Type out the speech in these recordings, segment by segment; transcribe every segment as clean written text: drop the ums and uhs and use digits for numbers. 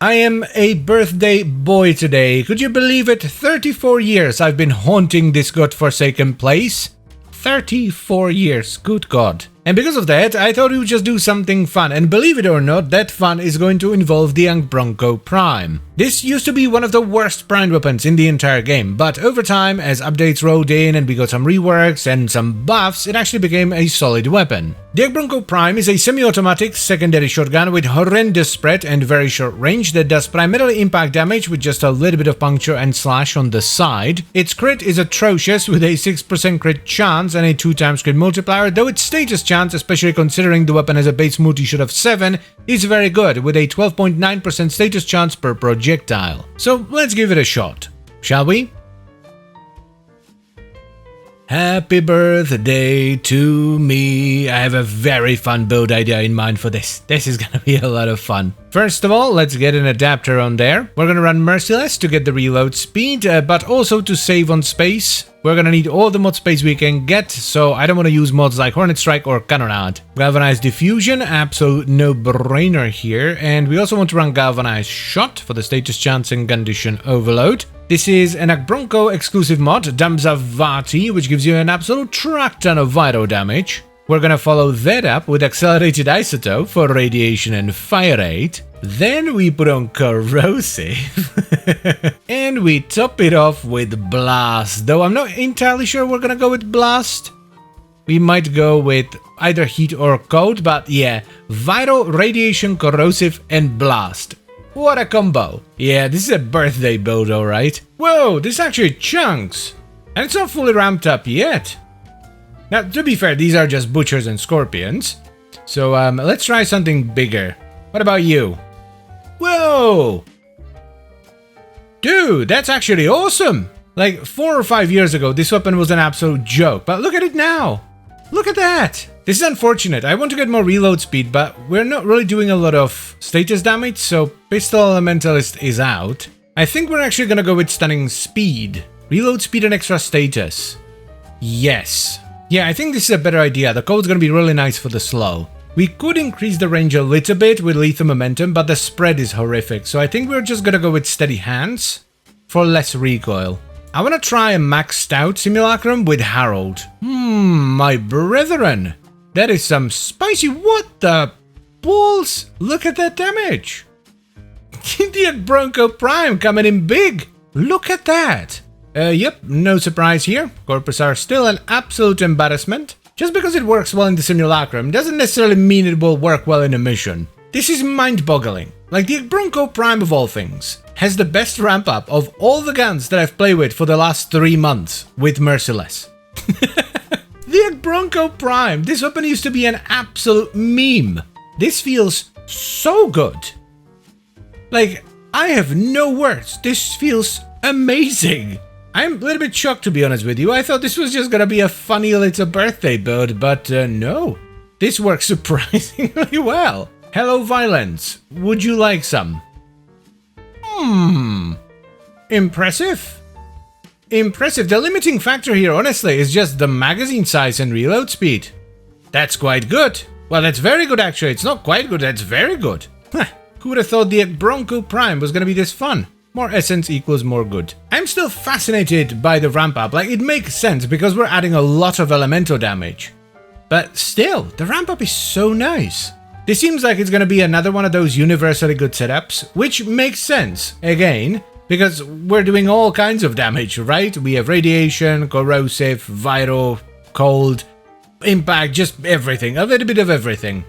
I am a birthday boy today. Could you believe it? 34 years I've been haunting this godforsaken place. 34 years, good God. And because of that, I thought we would just do something fun, and believe it or not, that fun is going to involve the AkBronco Prime. This used to be one of the worst prime weapons in the entire game, but over time, as updates rolled in and we got some reworks and some buffs, it actually became a solid weapon. The AkBronco Prime is a semi-automatic secondary shotgun with horrendous spread and very short range that does primarily impact damage with just a little bit of puncture and slash on the side. Its crit is atrocious with a 6% crit chance and a 2x crit multiplier, though its status chance, especially considering the weapon has a base multi-shot of 7, is very good with a 12.9% status chance per projectile. So let's give it a shot, shall we? Happy birthday to me. I have a very fun build idea in mind for this. This is gonna be a lot of fun. First of all, let's get an adapter on there. We're gonna run Merciless to get the reload speed, but also to save on space. We're gonna need all the mod space we can get, so I don't want to use mods like Hornet Strike or Canonade. Galvanized Diffusion, absolute no-brainer here, and we also want to run Galvanized Shot for the status chance and condition overload. This is an AkBronco exclusive mod, Damzavati, which gives you an absolute truck ton of vital damage. We're gonna follow that up with Accelerated Isotope for radiation and fire rate. Then we put on Corrosive. And we top it off with Blast, though I'm not entirely sure we're gonna go with Blast. We might go with either Heat or Cold, but yeah, Vital, Radiation, Corrosive, and Blast. What a combo. Yeah, this is a birthday build, alright. Whoa, this actually chunks. And it's not fully ramped up yet. Now, to be fair, these are just Butchers and Scorpions. So, let's try something bigger. What about you? Whoa! Dude, that's actually awesome! Like, 4 or 5 years ago, this weapon was an absolute joke, but look at it now! Look at that! This is unfortunate. I want to get more reload speed, but we're not really doing a lot of status damage, so Pistol Elementalist is out. I think we're actually gonna go with Stunning Speed. Reload speed and extra status. Yes. Yeah, I think this is a better idea. The code's gonna be really nice for the slow. We could increase the range a little bit with Lethal Momentum, but the spread is horrific, so I think we're just gonna go with Steady Hands for less recoil. I wanna try a maxed out Simulacrum with Harold. My brethren. That is some spicy. What the balls? Look at that damage. The AkBronco Prime coming in big. Look at that. Yep, no surprise here. Corpus are still an absolute embarrassment. Just because it works well in the Simulacrum doesn't necessarily mean it will work well in a mission. This is mind-boggling. Like, the AkBronco Prime of all things has the best ramp-up of all the guns that I've played with for the last 3 months with Merciless. The AkBronco Prime, this weapon used to be an absolute meme. This feels so good. Like, I have no words. This feels amazing. I'm a little bit shocked, to be honest with you. I thought this was just gonna be a funny little birthday build, but no. This works surprisingly well. Hello, Violence. Would you like some? Impressive. Impressive. The limiting factor here, honestly, is just the magazine size and reload speed. That's quite good. Well, that's very good, actually. It's not quite good, that's very good. Who would have thought the AkBronco Prime was gonna be this fun? More essence equals more good. I'm still fascinated by the ramp up. Like, it makes sense because we're adding a lot of elemental damage. But still, the ramp up is so nice. This seems like it's gonna be another one of those universally good setups, which makes sense, again, because we're doing all kinds of damage, right? We have radiation, corrosive, viral, cold, impact, just everything, a little bit of everything.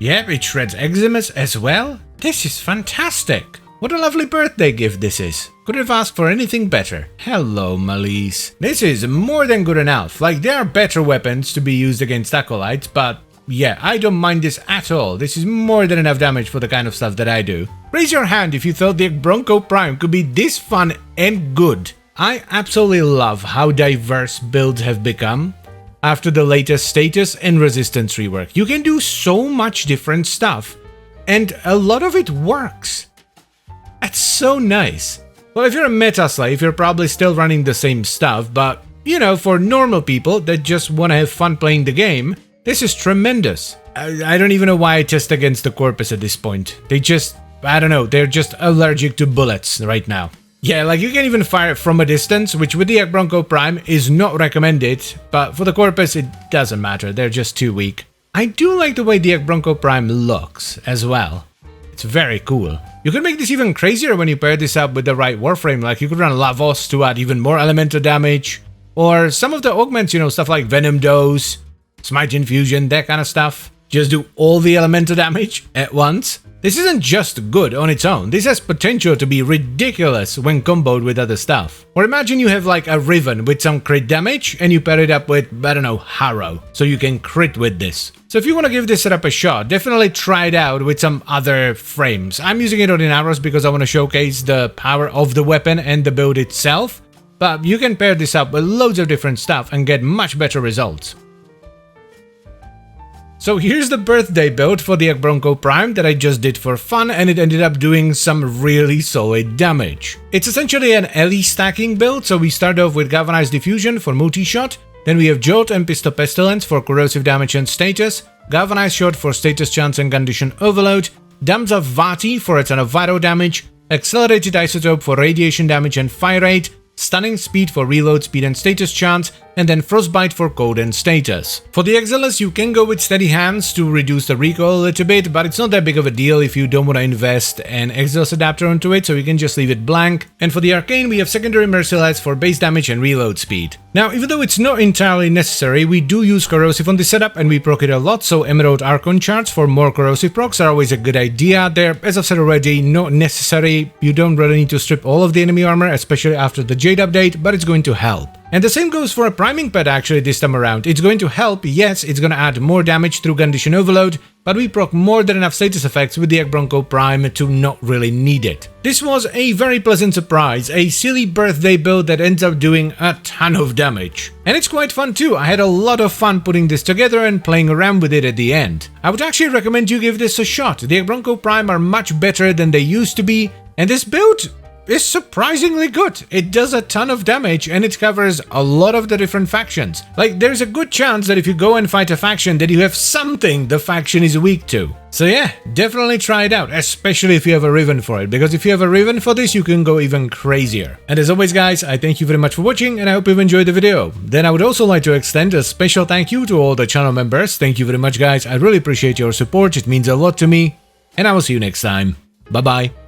Yep, it shreds eczemas as well. This is fantastic. What a lovely birthday gift this is. Couldn't have asked for anything better. Hello, Malise. This is more than good enough. Like, there are better weapons to be used against acolytes, but yeah, I don't mind this at all. This is more than enough damage for the kind of stuff that I do. Raise your hand if you thought the AkBronco Prime could be this fun and good. I absolutely love how diverse builds have become after the latest status and resistance rework. You can do so much different stuff, and a lot of it works. That's so nice. Well, if you're a meta slave, you're probably still running the same stuff, but, you know, for normal people that just want to have fun playing the game, this is tremendous. I don't even know why I test against the Corpus at this point. They just I don't know, they're just allergic to bullets right now. Yeah, like you can even fire it from a distance, which with the AkBronco Prime is not recommended, but for the Corpus it doesn't matter, they're just too weak. I do like the way the AkBronco Prime looks as well. It's very cool. You can make this even crazier when you pair this up with the right Warframe, like you could run Lavos to add even more elemental damage, or some of the augments, you know, stuff like Venom Dose, Smite Infusion, that kind of stuff. Just do all the elemental damage at once. This isn't just good on its own, this has potential to be ridiculous when comboed with other stuff. Or imagine you have like a Riven with some crit damage and you pair it up with, I don't know, Harrow, so you can crit with this. So if you want to give this setup a shot, definitely try it out with some other frames. I'm using it on Inaros because I want to showcase the power of the weapon and the build itself, but you can pair this up with loads of different stuff and get much better results. So here's the birthday build for the AkBronco Prime that I just did for fun, and it ended up doing some really solid damage. It's essentially an LE stacking build, so we start off with Galvanized Diffusion for multi-shot, then we have Jolt and Pistol Pestilence for corrosive damage and status, Galvanized Shot for status chance and condition overload, Dams of Vati for a ton of vital damage, Accelerated Isotope for radiation damage and fire rate, Stunning Speed for reload speed and status chance, and then Frostbite for cold and status. For the Exilus, you can go with Steady Hands to reduce the recoil a little bit, but it's not that big of a deal if you don't want to invest an Exilus adapter onto it, so you can just leave it blank. And for the Arcane, we have Secondary Merciless for base damage and reload speed. Now, even though it's not entirely necessary, we do use Corrosive on this setup and we proc it a lot, so Emerald Archon charts for more Corrosive procs are always a good idea. They're, as I've said already, not necessary. You don't really need to strip all of the enemy armor, especially after the Jade update, but it's going to help. And the same goes for a priming pad actually this time around. It's going to help, yes, it's going to add more damage through condition overload, but we proc more than enough status effects with the AkBronco Prime to not really need it. This was a very pleasant surprise, a silly birthday build that ends up doing a ton of damage. And it's quite fun too, I had a lot of fun putting this together and playing around with it at the end. I would actually recommend you give this a shot. The AkBronco Prime are much better than they used to be, and this build is surprisingly good. It does a ton of damage and it covers a lot of the different factions. Like, there's a good chance that if you go and fight a faction that you have something the faction is weak to. So yeah, definitely try it out, especially if you have a Riven for it, because if you have a Riven for this, you can go even crazier. And as always guys, I thank you very much for watching and I hope you've enjoyed the video. Then I would also like to extend a special thank you to all the channel members. Thank you very much guys, I really appreciate your support, it means a lot to me, and I will see you next time. Bye bye.